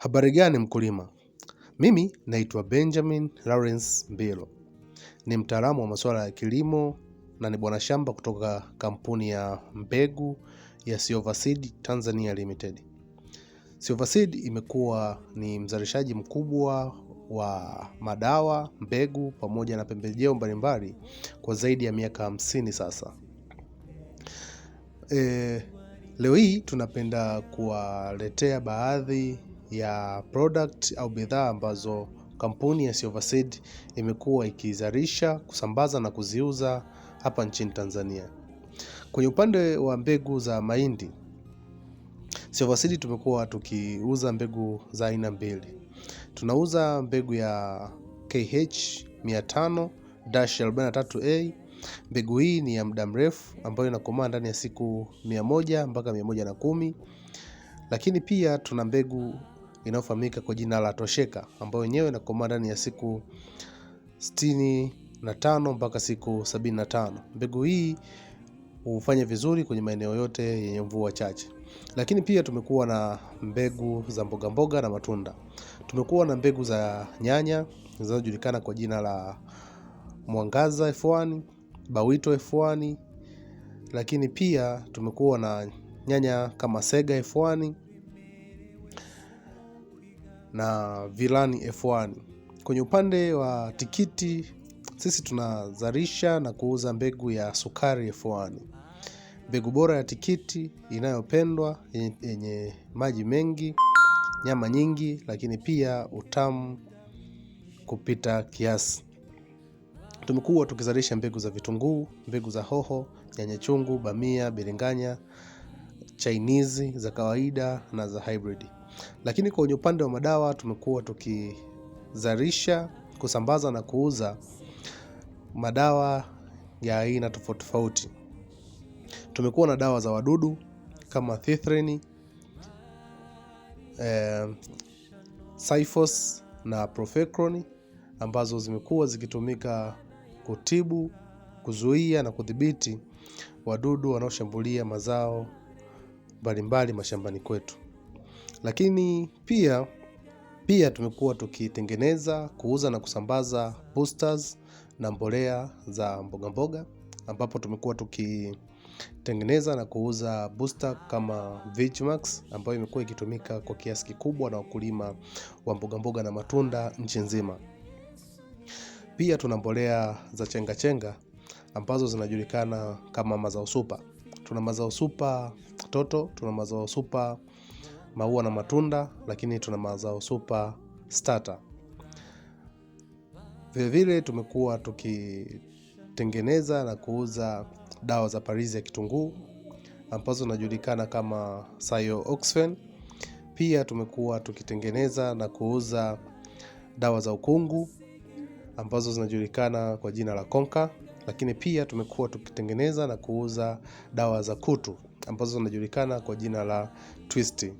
Habari gani mkulima? Mimi naitwa Benjamin Lawrence Mbilo. Ni mtaalamu wa masuala ya kilimo na ni bwana shamba kutoka kampuni ya mbegu ya Silverseed Tanzania Limited. Silverseed imekuwa ni mzalishaji mkubwa wa madawa, mbegu pamoja na pembejeo mbalimbali kwa zaidi ya miaka 50 sasa. Leo hii tunapenda kuwaletea baadhi ya product au bidhaa ambazo kampuni ya Silverseed imekuwa ikizalisha, kusambaza na kuziuza hapa nchini Tanzania. Kwenye upande wa mbegu za mahindi, Silverseed tumekuwa tukiuza mbegu za aina mbili. Tunauza mbegu ya KH 500-43A. Mbegu hii ni ya muda mrefu ambayo inakomaa ndani ya siku 100 mpaka 110. Lakini pia tuna mbegu inayofahamika kwa jina la Tosheka ambayo yenyewe inakomaa ndani ya siku 65 mpaka siku 75. Mbegu hii hufanya vizuri kwenye maeneo yote yenye mvua chache. Lakini pia tumekuwa na mbegu za mboga mboga na matunda. Tumekuwa na mbegu za nyanya zinazojulikana kwa jina la Mwangaza F1, Bawito F1, lakini pia tumekuwa na nyanya kama Sega F1 na Vilani F1. Kwenye upande wa tikiti, sisi tunazalisha na kuuza mbegu ya Sukari F1. Mbegu bora ya tikiti inayopendwa, yenye maji mengi, nyama nyingi, lakini pia utamu kupita kiasi. Tumekuwa tukizalisha mbegu za vitunguu, mbegu za hoho, nyanya chungu, bamia, biringanya, Chinese za kawaida na za hybrid. Lakini kwenye upande wa madawa tumekuwa tukizalisha, kusambaza na kuuza madawa ya aina tofauti tofauti. Tumekuwa na dawa za wadudu kama Thithrin, Cyphos na Profecron ambazo zimekuwa zikitumika kutibu, kuzuia na kudhibiti wadudu wanaoshambulia mazao mbalimbali mashambani kwetu. Lakini pia tumekuwa tukitengeneza, kuuza na kusambaza boosters na mbolea za mboga mboga, ambapo tumekuwa tukitengeneza na kuuza booster kama Vigmax ambayo imekuwa ikitumika kwa kiasi kikubwa na wakulima wa mboga mboga na matunda nchi nzima. Pia tuna mbolea za chenga chenga ambazo zinajulikana kama mazao super. Tuna mazao super toto, tuna mazao super maua na matunda, lakini tuna mazao super starter. Vile vile tumekuwa tukitengeneza na kuuza dawa za parizi ya kitunguu ambazo zinajulikana kama Cyooxfen. Pia tumekuwa tukitengeneza na kuuza dawa za ukungu ambazo zinajulikana kwa jina la Konka. Lakini pia tumekuwa tukitengeneza na kuuza dawa za kutu ambazo zinajulikana kwa jina la Twist.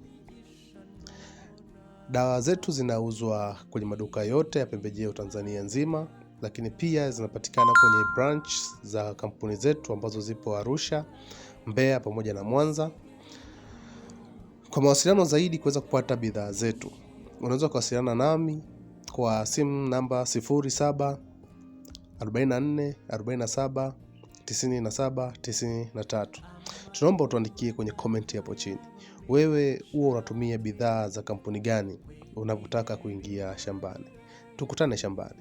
Dawa zetu zinauzwa kwenye maduka yote ya pembejeo Tanzania nzima, lakini pia zinapatikana kwenye branch za kampuni zetu ambazo zipo Arusha, Mbeya pamoja na Mwanza. Kwa mawasiliano zaidi kuweza kupata bidhaa zetu, unaweza kuwasiliana nami kwa simu namba 07 44 47 97 93. Tunaomba utuandikie kwenye comment hapo chini. Wewe huwa unatumia bidhaa za kampuni gani unapotaka kuingia shambani? Tukutane shambani.